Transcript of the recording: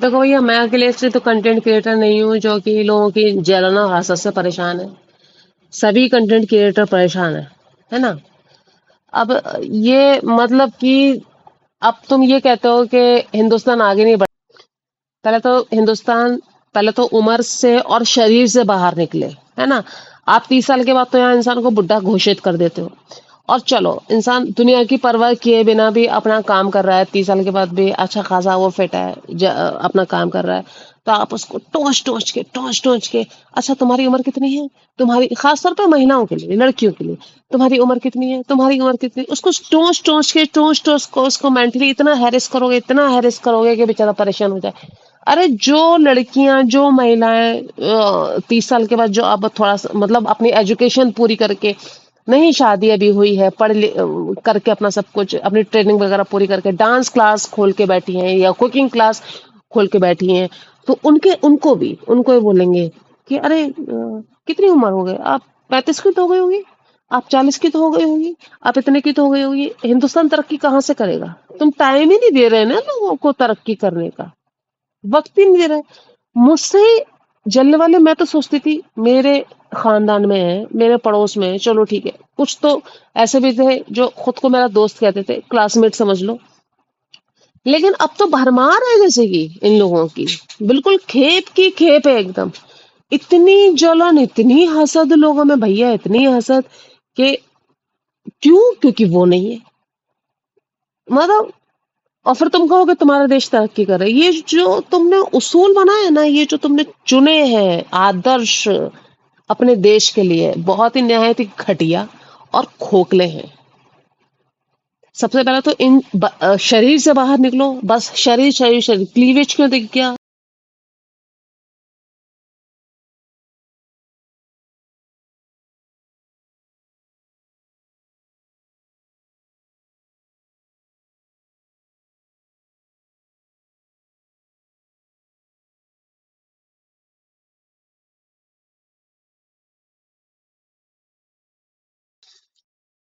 دیکھو بھیا، میں اکیلے سے تو کنٹینٹ کریٹر نہیں ہوں جو کہ لوگوں کی جلن اور حسد سے پریشان ہے. سبھی کنٹینٹ کریٹر پریشان ہے نا. اب یہ مطلب کہ اب تم یہ کہتے ہو کہ ہندوستان آگے نہیں بڑھ. پہلے تو ہندوستان، پہلے تو عمر سے اور شریر سے باہر نکلے، ہے نا. آپ 30 سال کے بعد تو یہاں انسان کو بڈھا گھوشت کر دیتے ہو. اور چلو انسان دنیا کی پرواہ کیے بنا بھی اپنا کام کر رہا ہے، 30 سال کے بعد بھی اچھا خاصا وہ فٹ ہے، اپنا کام کر رہا ہے. تو آپ اس کو ٹونچ ٹونچ کے اچھا تمہاری عمر کتنی ہے، تمہاری خاص طور پہ مہیلاؤں کے لیے، لڑکیوں کے لیے، تمہاری عمر کتنی ہے، تمہاری عمر کتنی، اس کو ٹونچ ٹونچ کے اس کو مینٹلی اتنا ہیرس کرو گے، اتنا ہیرس کرو گے کہ بیچارہ پریشان ہو جائے. ارے جو لڑکیاں، جو مہیلائیں 30 سال کے بعد جو اب تھوڑا سا مطلب اپنی ایجوکیشن پوری کر کے، نہیں شادی ابھی ہوئی ہے، کر کے اپنا سب کچھ اپنی ٹریننگ وغیرہ پوری کر کے ڈانس کلاس کھول کے بیٹھی ہیں یا کوکنگ کلاس کھول کے بیٹھی ہیں، تو ان کو بھی بولیں گے کہ ارے کتنی عمر ہو گئے آپ؟ 35 کی تو ہو گئی ہوگی، آپ 40 کی تو ہو گئی ہوگی، آپ اتنے کی تو ہو گئی ہوگی. ہندوستان ترقی کہاں سے کرے گا؟ تم ٹائم ہی نہیں دے رہے نا لوگوں کو ترقی کرنے کا، وقت ہی نہیں دے رہے. مجھ سے جلنے والے، میں تو سوچتی تھی میرے خاندان میں ہے، میرے پڑوس میں ہے، چلو ٹھیک ہے، کچھ تو ایسے بھی تھے جو خود کو میرا دوست کہتے تھے، کلاس میٹ سمجھ لو. لیکن اب تو بھرمار ہے جیسے کہ ان لوگوں کی، بالکل کھیپ کی کھیپ ہے ایک دم. اتنی جلن، اتنی حسد لوگوں میں بھیا، اتنی حسد کہ کیوں؟ کیونکہ وہ نہیں ہے مطلب. اور پھر تم کہو کہ تمہارا دیش ترقی کر رہا ہے. یہ جو تم نے اصول بنائے نا، یہ جو تم نے چنے ہیں آدرش اپنے دیش کے لیے، بہت ہی نہایت ہی گھٹیا اور کھوکھلے ہیں. سب سے پہلے تو ان شریر سے باہر نکلو، بس شریر شریر شریر، کلیویج کیوں دکھ گیا؟